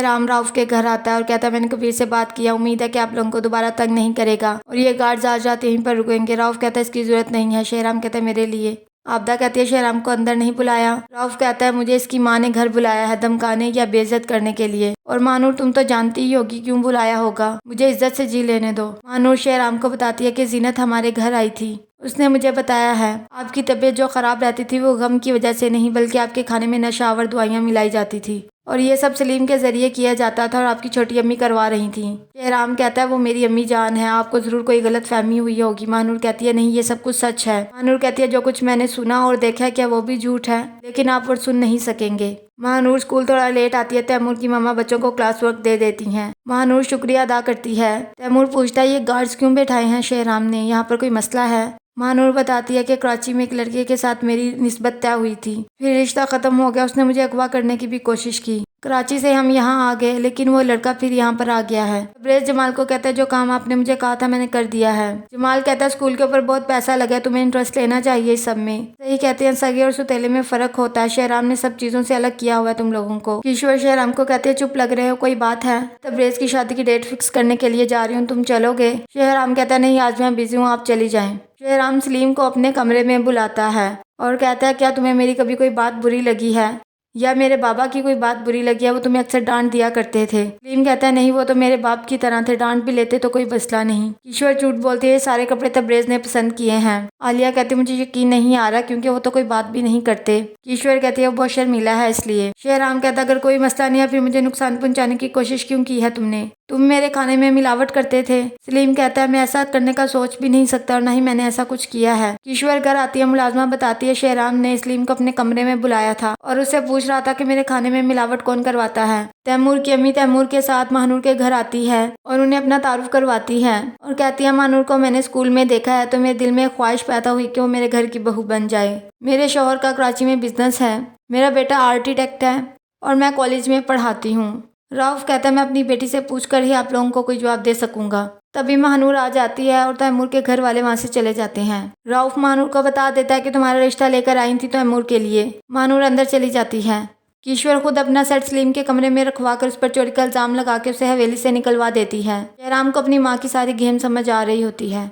शेहराम राउफ के घर आता है और कहता है मैंने कबीर से बात किया, उम्मीद है कि आप लोगों को दोबारा तंग नहीं करेगा और ये गार्ड्स आज रात यहीं पर रुकेंगे। राउफ कहता है इसकी जरूरत नहीं है। शेहराम कहता है मेरे लिए। आबदा कहती है शेहराम को अंदर नहीं बुलाया। राउफ कहता है मुझे इसकी माँ ने घर बुलाया है धमकाने या बेइज्जत करने के लिए, और मानूर तुम तो जानती ही होगी क्यों बुलाया होगा, मुझे इज्जत से जी लेने दो। मानूर शेहराम को बताती है कि जीनत हमारे घर आई थी, उसने मुझे बताया है आपकी तबीयत जो खराब रहती थी वो गम की वजह से नहीं बल्कि आपके खाने में नशावर दवाइयाँ मिलाई जाती थी और ये सब सलीम के जरिए किया जाता था और आपकी छोटी अम्मी करवा रही थी। शेहराम कहता है वो मेरी अम्मी जान है, आपको जरूर कोई गलत फहमी हुई होगी। मानूर कहती है नहीं ये सब कुछ सच है। मानूर कहती है जो कुछ मैंने सुना और देखा है क्या वो भी झूठ है, लेकिन आप वो सुन नहीं सकेंगे। महानूर स्कूल थोड़ा लेट आती है। तैमूर की मम्मा बच्चों को क्लास वर्क दे देती हैं। महानूर शुक्रिया अदा करती है। तैमूर पूछता है ये गार्ड्स क्यों बैठाए हैं शेहराम ने, यहाँ पर कोई मसला है। महानूर बताती है कि कराची में एक लड़के के साथ मेरी निस्बत तय हुई थी, फिर रिश्ता खत्म हो गया, उसने मुझे अगवा करने की भी कोशिश की। कराची से हम यहाँ आ गए लेकिन वो लड़का फिर यहाँ पर आ गया है। तबरेज़ जमाल को कहता है जो काम आपने मुझे कहा था मैंने कर दिया है। जमाल कहता है स्कूल के ऊपर बहुत पैसा लगा है, तुम्हें इंटरेस्ट लेना चाहिए इस सब में। सही कहते हैं सगे और सुतेले में फर्क होता है, शेहराम ने सब चीजों से अलग किया हुआ है तुम लोगों को। किशोर शेहराम को कहते हैं चुप लग रहे हो, कोई बात है? तबरेज़ की शादी की डेट फिक्स करने के लिए जा रही हूँ, तुम चलोगे? शेहराम कहता है नहीं आज मैं बिजी हूँ, आप चली जाएं। शेहराम सलीम को अपने कमरे में बुलाता है और कहता है क्या तुम्हें मेरी कभी कोई बात बुरी लगी है या मेरे बाबा की कोई बात बुरी लगी है, वो तुम्हें अक्सर डांट दिया करते थे। सलीम कहता है नहीं वो तो मेरे बाप की तरह थे, डांट भी लेते तो कोई मसला नहीं। किशोर झूठ बोलती है सारे कपड़े तबरेज़ ने पसंद किए हैं। आलिया कहती है मुझे यकीन नहीं आ रहा क्योंकि वो तो कोई बात भी नहीं करते। किशोर कहती है वो बहुत शर्मिला है इसलिए। शेहराम कहता अगर कोई मसला नहीं है फिर मुझे नुकसान पहुंचाने की कोशिश क्यों की है तुमने, तुम मेरे खाने में मिलावट करते थे। सलीम कहता है मैं ऐसा करने का सोच भी नहीं सकता और न ही मैंने ऐसा कुछ किया है। किशोर घर आती है। मुलाजमा बताती है शेहराम ने सलीम को अपने कमरे में बुलाया था और उससे पूछ रहा था कि मेरे खाने में मिलावट कौन करवाता है। तैमूर की अम्मी तैमूर के साथ महानूर के घर आती है और उन्हें अपना तारुफ करवाती है और कहती है महानूर को मैंने स्कूल में देखा है तो मेरे दिल में ख्वाहिश पैदा हुई कि वो मेरे घर की बहू बन जाए। मेरे शौहर का कराची में बिजनेस है, मेरा बेटा आर्किटेक्ट है और मैं कॉलेज में पढ़ाती हूँ। राउफ कहता है मैं अपनी बेटी से पूछकर ही आप लोगों को कोई जवाब दे सकूंगा। तभी महानूर आ जाती है और तैमूर के घर वाले वहाँ से चले जाते हैं। राउफ महानूर को बता देता है कि तुम्हारा रिश्ता लेकर आई थी तैमूर के लिए। महानूर अंदर चली जाती है। किशोर खुद अपना सेट सलीम के कमरे में रखवा कर उस पर चोरी का इल्जाम लगा के उसे हवेली से निकलवा देती है। शेहराम को अपनी माँ की सारी गेम समझ आ रही होती है।